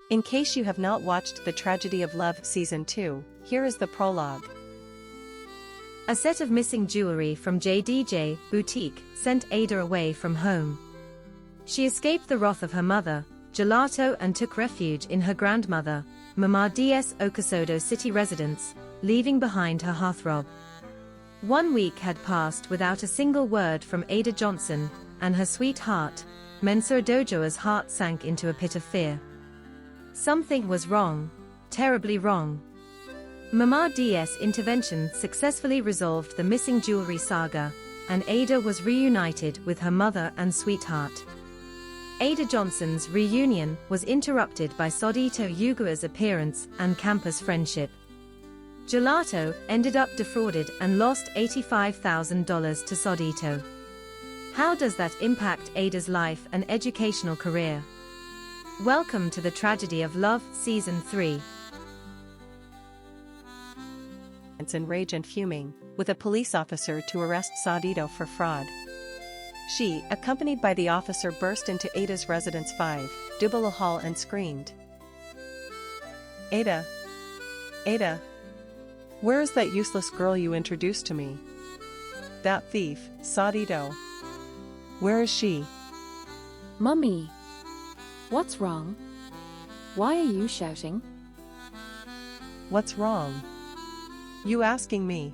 In case you have not watched The Tragedy of Love Season 2, here is the prologue. A set of missing jewelry from JDJ Boutique sent Ada away from home. She escaped the wrath of her mother, Jolato, and took refuge in her grandmother, Mama Ds Okosodo city residence, leaving behind her heartthrob. 1 week had passed without a single word from Ada Johnson, and her sweetheart, Mensah Dojoa's heart sank into a pit of fear. Something was wrong, terribly wrong. Mama Ds intervention successfully resolved the missing jewelry saga, and Ada was reunited with her mother and sweetheart. Ada Johnson's reunion was interrupted by Sodito Ugua's appearance and campus friendship. Jolato ended up defrauded and lost $85,000 to Sodito. How does that impact Ada's life and educational career? Welcome to The Tragedy of Love Season 3. It's in rage and fuming, with a police officer to arrest Sodito for fraud. She, accompanied by the officer, burst into Ada's residence 5, Dubbala Hall, and screamed, Ada! Ada! Where is that useless girl you introduced to me? That thief, Sodito. Where is she? Mummy! What's wrong? Why are you shouting? What's wrong? You asking me?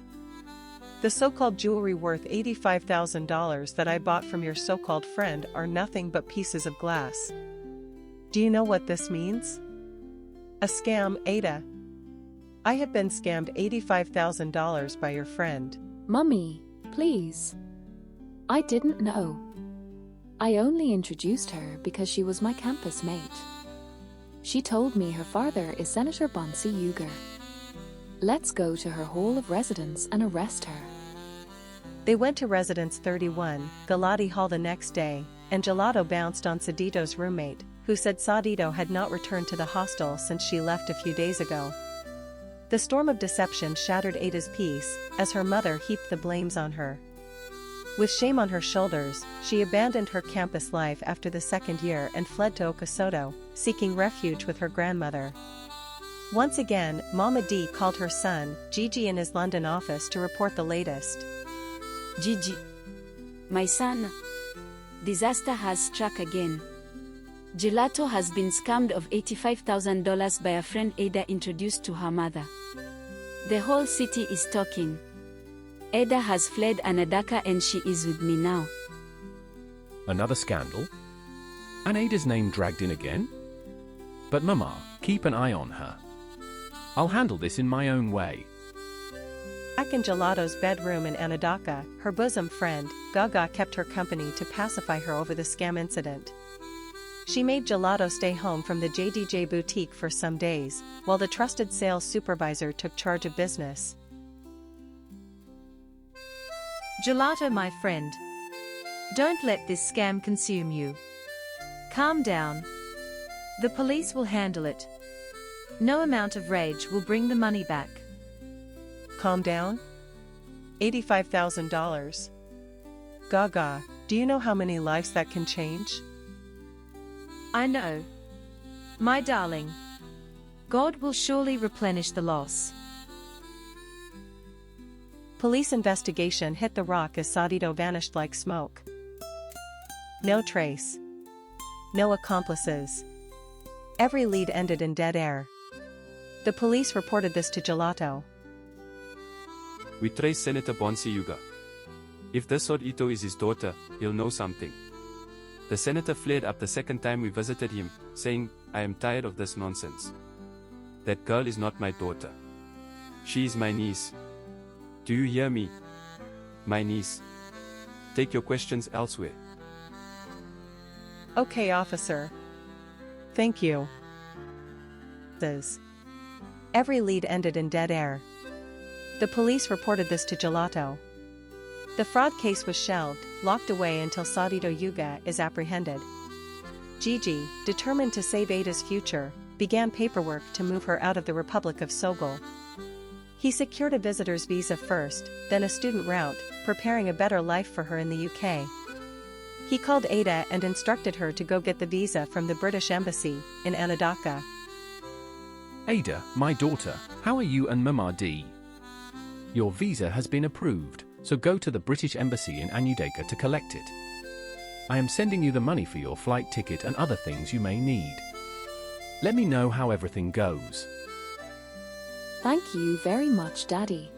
The so-called jewelry worth $85,000 that I bought from your so-called friend are nothing but pieces of glass. Do you know what this means? A scam, Ada. I have been scammed $85,000 by your friend. Mummy, please. I didn't know. I only introduced her because she was my campus mate. She told me her father is Senator Bonsi Uger. Let's go to her hall of residence and arrest her. They went to Residence 31, Galati Hall the next day, and Jolato bounced on Sodito's roommate, who said Sodito had not returned to the hostel since she left a few days ago. The storm of deception shattered Ada's peace, as her mother heaped the blames on her. With shame on her shoulders, she abandoned her campus life after the second year and fled to Okosodo, seeking refuge with her grandmother. Once again, Mama D called her son, Gigi, in his London office to report the latest. Gigi. My son. Disaster has struck again. Jolato has been scammed of $85,000 by a friend Ada introduced to her mother. The whole city is talking. Ada has fled Anadaka and she is with me now. Another scandal? And Ada's name dragged in again? But Mama, keep an eye on her. I'll handle this in my own way. Back in Jolato's bedroom in Anadaka, her bosom friend, Gaga, kept her company to pacify her over the scam incident. She made Jolato stay home from the JDJ boutique for some days, while the trusted sales supervisor took charge of business. Jolato, my friend. Don't let this scam consume you. Calm down. The police will handle it. No amount of rage will bring the money back. Calm down? $85,000. Gaga, do you know how many lives that can change? I know. My darling. God will surely replenish the loss. Police investigation hit the rock as Sodito vanished like smoke. No trace. No accomplices. Every lead ended in dead air. The police reported this to Jolato. We traced Senator Bonsi Uga. If this Sodito is his daughter, he'll know something. The senator flared up the second time we visited him, saying, I am tired of this nonsense. That girl is not my daughter. She is my niece. Do you hear me? My niece. Take your questions elsewhere. Okay, officer. Thank you. Every lead ended in dead air. The police reported this to Jolato. The fraud case was shelved, locked away until Sodito Uga is apprehended. Gigi, determined to save Ada's future, began paperwork to move her out of the Republic of Sogol. He secured a visitor's visa first, then a student route, preparing a better life for her in the UK. He called Ada and instructed her to go get the visa from the British Embassy in Anadaka. Ada, my daughter, how are you and Mama D? Your visa has been approved, so go to the British Embassy in Anudeka to collect it. I am sending you the money for your flight ticket and other things you may need. Let me know how everything goes. Thank you very much, Daddy.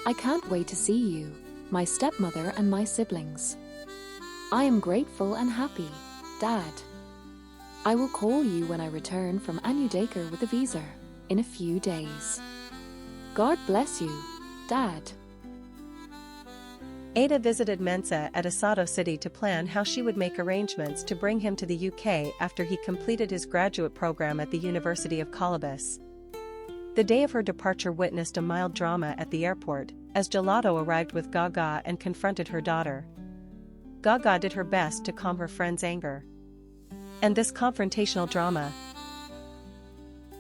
I can't wait to see you, my stepmother and my siblings. I am grateful and happy, Dad. I will call you when I return from Anudeka with a visa, in a few days. God bless you, Dad. Ada visited Mensah at Asado City to plan how she would make arrangements to bring him to the UK after he completed his graduate program at the University of Columbus. The day of her departure witnessed a mild drama at the airport, as Jolato arrived with Gaga and confronted her daughter. Gaga did her best to calm her friend's anger. And this confrontational drama.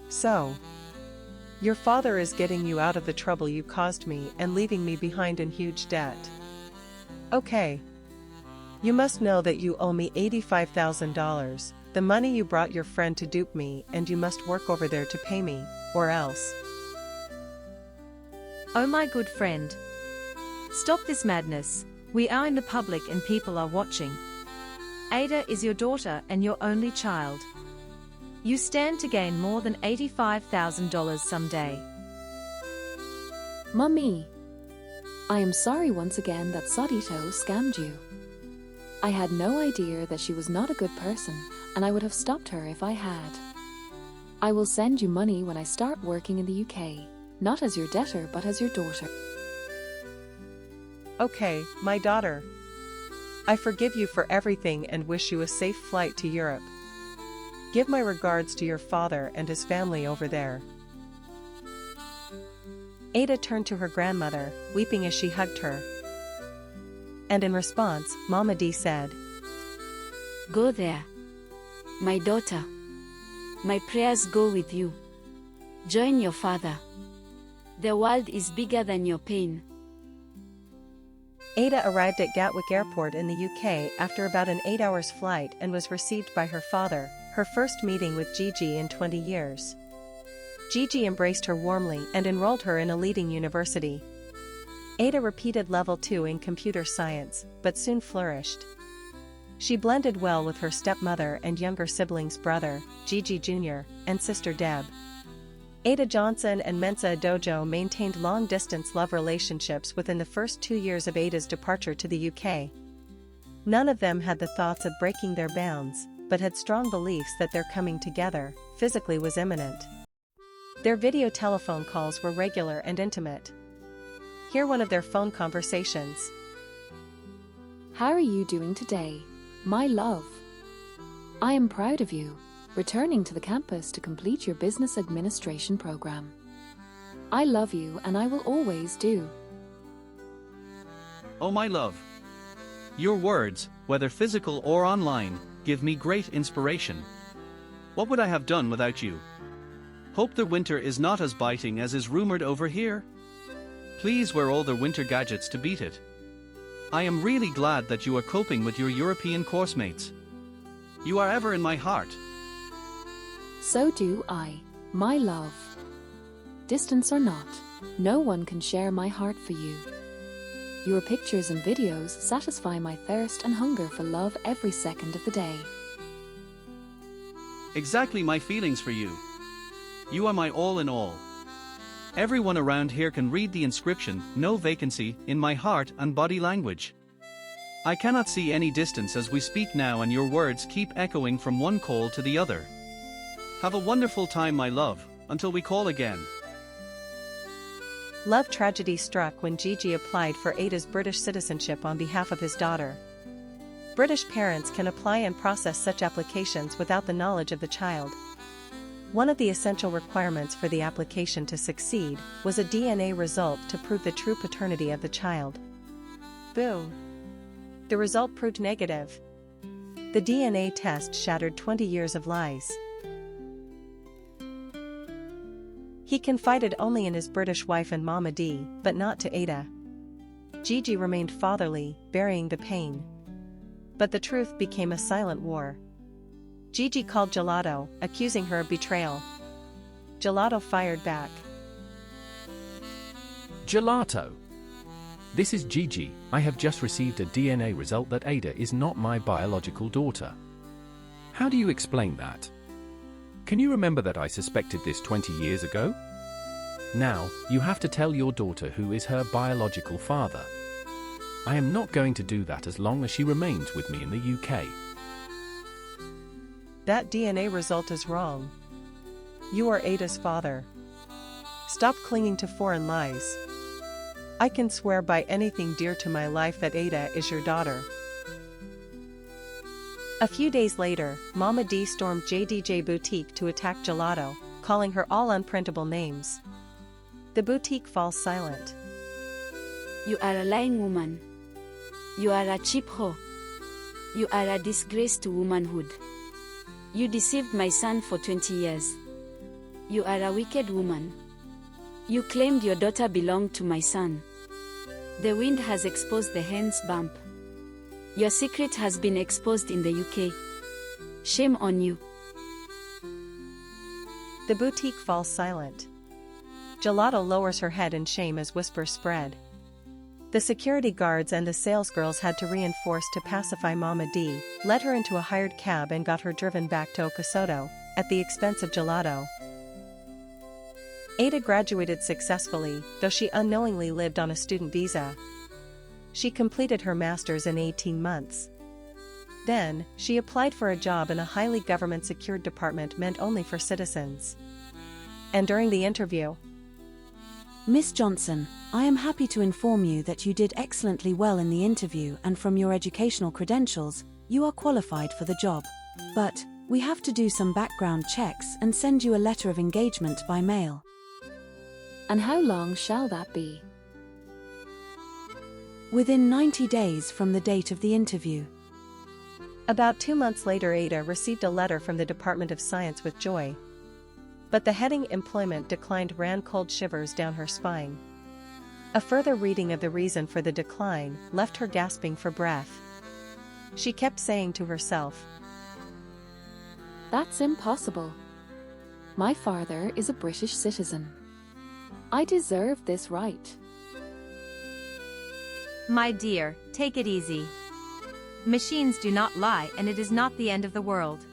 So, your father is getting you out of the trouble you caused me and leaving me behind in huge debt. Okay. You must know that you owe me $85,000, the money you brought your friend to dupe me, and you must work over there to pay me, or else. Oh my good friend. Stop this madness. We are in the public and people are watching. Ada is your daughter and your only child. You stand to gain more than $85,000 someday. Mummy, I am sorry once again that Sodito scammed you. I had no idea that she was not a good person, and I would have stopped her if I had. I will send you money when I start working in the UK, not as your debtor but as your daughter. Okay, my daughter. I forgive you for everything and wish you a safe flight to Europe. Give my regards to your father and his family over there. Ada turned to her grandmother, weeping as she hugged her. And in response, Mama D said, Go there, my daughter. My prayers go with you. Join your father. The world is bigger than your pain. Ada arrived at Gatwick Airport in the UK after about an 8 hours flight and was received by her father, her first meeting with Gigi in 20 years. Gigi embraced her warmly and enrolled her in a leading university. Ada repeated level 2 in computer science, but soon flourished. She blended well with her stepmother and younger sibling's brother, Gigi Jr., and sister Deb. Ada Johnson and Mensah Dojo maintained long-distance love relationships within the first 2 years of Ada's departure to the UK. None of them had the thoughts of breaking their bounds, but had strong beliefs that their coming together, physically, was imminent. Their video telephone calls were regular and intimate. Hear one of their phone conversations. How are you doing today, my love? I am proud of you, returning to the campus to complete your business administration program. I love you and I will always do. Oh my love. Your words, whether physical or online, give me great inspiration. What would I have done without you? Hope the winter is not as biting as is rumored over here. Please wear all the winter gadgets to beat it. I am really glad that you are coping with your European course mates. You are ever in my heart. So do I, my love. Distance or not, no one can share my heart for you. Your pictures and videos satisfy my thirst and hunger for love every second of the day. Exactly my feelings for you. You are my all in all. Everyone around here can read the inscription, "No vacancy," in my heart and body language. I cannot see any distance as we speak now, and your words keep echoing from one call to the other. Have a wonderful time, my love, until we call again. Love tragedy struck when Gigi applied for Ada's British citizenship on behalf of his daughter. British parents can apply and process such applications without the knowledge of the child. One of the essential requirements for the application to succeed was a DNA result to prove the true paternity of the child. Boom! The result proved negative. The DNA test shattered 20 years of lies. He confided only in his British wife and Mama D, but not to Ada. Gigi remained fatherly, burying the pain. But the truth became a silent war. Gigi called Jolato, accusing her of betrayal. Gelato fired back. Jolato. This is Gigi. I have just received a DNA result that Ada is not my biological daughter. How do you explain that? Can you remember that I suspected this 20 years ago? Now, you have to tell your daughter who is her biological father. I am not going to do that as long as she remains with me in the UK. That DNA result is wrong. You are Ada's father. Stop clinging to foreign lies. I can swear by anything dear to my life that Ada is your daughter. A few days later, Mama D stormed JDJ Boutique to attack Jolato, calling her all unprintable names. The boutique falls silent. You are a lying woman. You are a cheap hoe. You are a disgrace to womanhood. You deceived my son for 20 years. You are a wicked woman. You claimed your daughter belonged to my son. The wind has exposed the hen's bump. Your secret has been exposed in the UK. Shame on you. The boutique falls silent. Jolato lowers her head in shame as whispers spread. The security guards and the salesgirls had to reinforce to pacify Mama D, led her into a hired cab and got her driven back to Okasoto, at the expense of Jolato. Ada graduated successfully, though she unknowingly lived on a student visa. She completed her master's in 18 months. Then, she applied for a job in a highly government-secured department meant only for citizens. And during the interview, Miss Johnson, I am happy to inform you that you did excellently well in the interview and from your educational credentials, you are qualified for the job. But, we have to do some background checks and send you a letter of engagement by mail. And how long shall that be? Within 90 days from the date of the interview. About 2 months later, Ada received a letter from the Department of Science with joy. But the heading Employment Declined ran cold shivers down her spine. A further reading of the reason for the decline left her gasping for breath. She kept saying to herself, That's impossible. My father is a British citizen. I deserve this right. My dear, take it easy. Machines do not lie, and it is not the end of the world.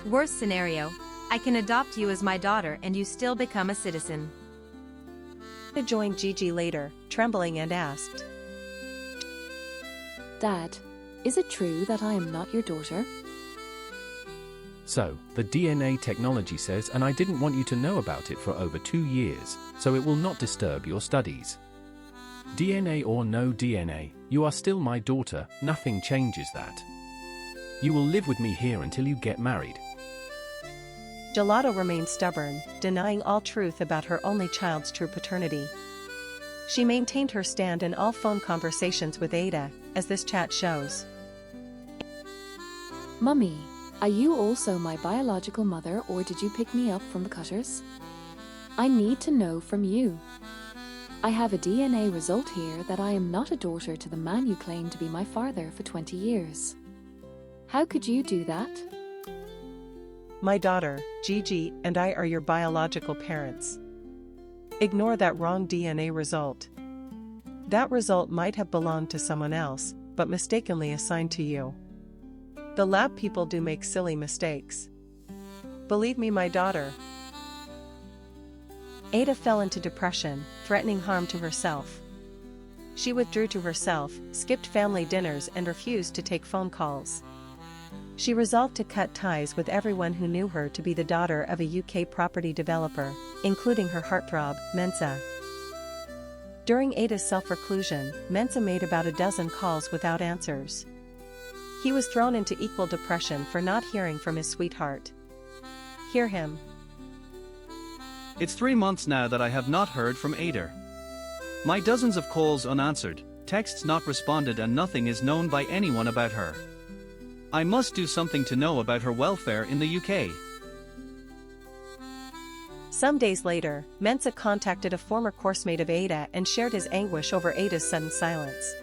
Worst scenario, I can adopt you as my daughter and you still become a citizen. Ada joined Gigi later, trembling, and asked, Dad, is it true that I am not your daughter? So, the DNA technology says, and I didn't want you to know about it for over 2 years, so it will not disturb your studies. DNA or no DNA, you are still my daughter, nothing changes that. You will live with me here until you get married. Jolato remained stubborn, denying all truth about her only child's true paternity. She maintained her stand in all phone conversations with Ada, as this chat shows. Mummy, are you also my biological mother, or did you pick me up from the cutters? I need to know from you. I have a DNA result here that I am not a daughter to the man you claim to be my father for 20 years. How could you do that? My daughter, Gigi, and I are your biological parents. Ignore that wrong DNA result. That result might have belonged to someone else, but mistakenly assigned to you. The lab people do make silly mistakes. Believe me, my daughter. Ada fell into depression, threatening harm to herself. She withdrew to herself, skipped family dinners, and refused to take phone calls. She resolved to cut ties with everyone who knew her to be the daughter of a UK property developer, including her heartthrob, Mensah. During Ada's self-reclusion, Mensah made about a dozen calls without answers. He was thrown into equal depression for not hearing from his sweetheart. Hear him. It's 3 months now that I have not heard from Ada. My dozens of calls unanswered, texts not responded, and nothing is known by anyone about her. I must do something to know about her welfare in the UK. Some days later, Mensah contacted a former coursemate of Ada and shared his anguish over Ada's sudden silence.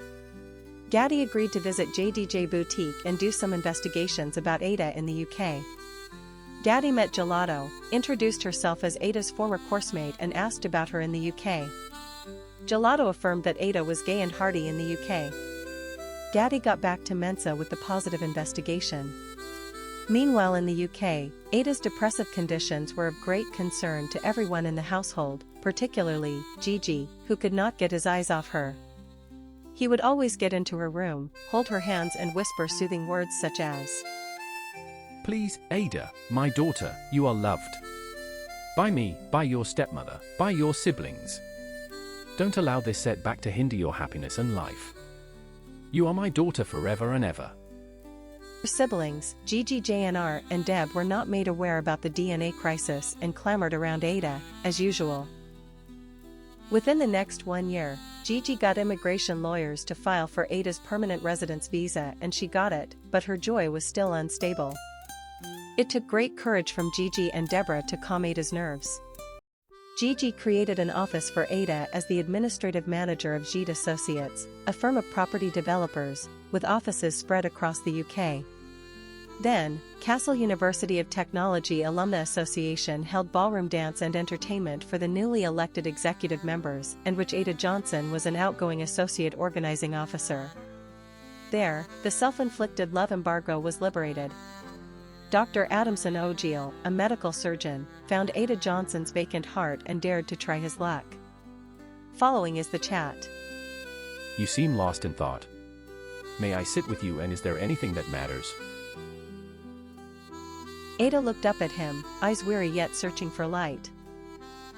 Gaddy agreed to visit JDJ Boutique and do some investigations about Ada in the UK. Daddy met Jolato, introduced herself as Ada's former coursemate and asked about her in the UK. Jolato affirmed that Ada was gay and hearty in the UK. Daddy got back to Mensah with the positive investigation. Meanwhile in the UK, Ada's depressive conditions were of great concern to everyone in the household, particularly Gigi, who could not get his eyes off her. He would always get into her room, hold her hands and whisper soothing words such as, Please, Ada, my daughter, you are loved. By me, by your stepmother, by your siblings. Don't allow this setback to hinder your happiness and life. You are my daughter forever and ever. Her siblings, Gigi, JNR, and Deb were not made aware about the DNA crisis and clamored around Ada, as usual. Within the next 1 year, Gigi got immigration lawyers to file for Ada's permanent residence visa and she got it, but her joy was still unstable. It took great courage from Gigi and Deborah to calm Ada's nerves. Gigi created an office for Ada as the administrative manager of Gide Associates, a firm of property developers, with offices spread across the UK. Then, Castle University of Technology Alumni Association held ballroom dance and entertainment for the newly elected executive members, and which Ada Johnson was an outgoing associate organizing officer. There, the self-inflicted love embargo was liberated. Dr. Adamson Ogele, a medical surgeon, found Ada Johnson's vacant heart and dared to try his luck. Following is the chat. You seem lost in thought. May I sit with you and is there anything that matters? Ada looked up at him, eyes weary yet searching for light.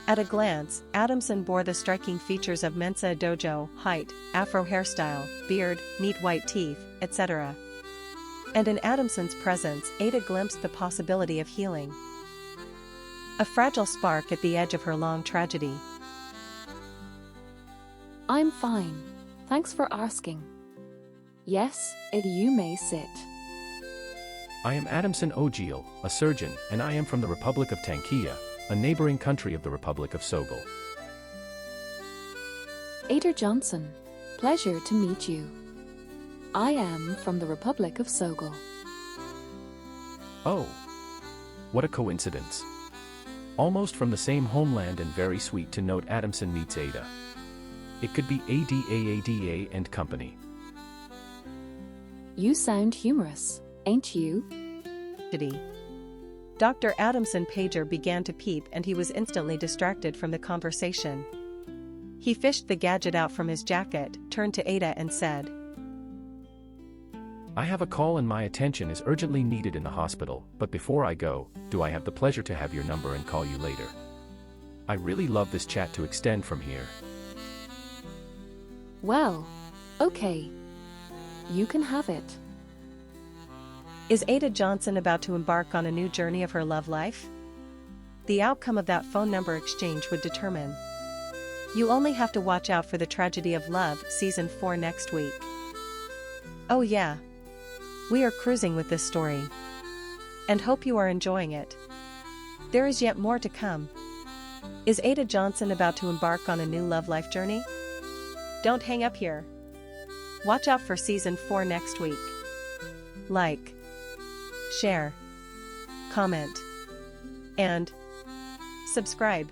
At a glance, Adamson bore the striking features of Mensah dojo, height, afro hairstyle, beard, neat white teeth, etc. And in Adamson's presence, Ada glimpsed the possibility of healing. A fragile spark at the edge of her long tragedy. I'm fine. Thanks for asking. Yes, you may sit. I am Adamson Ogele, a surgeon, and I am from the Republic of Tankia, a neighboring country of the Republic of Sogol. Ada Johnson. Pleasure to meet you. I am from the Republic of Sogol. Oh. What a coincidence. Almost from the same homeland and very sweet to note Adamson meets Ada. It could be ADAADA and company. You sound humorous, ain't you? Dr. Adamson pager began to beep and he was instantly distracted from the conversation. He fished the gadget out from his jacket, turned to Ada and said, I have a call and my attention is urgently needed in the hospital, but before I go, do I have the pleasure to have your number and call you later? I really love this chat to extend from here. Well, okay. You can have it. Is Ada Johnson about to embark on a new journey of her love life? The outcome of that phone number exchange would determine. You only have to watch out for the Tragedy of Love, Season 4 next week. Oh yeah. We are cruising with this story. And hope you are enjoying it. There is yet more to come. Is Ada Johnson about to embark on a new love life journey? Don't hang up here. Watch out for Season 4 next week. Like, share, comment, and subscribe.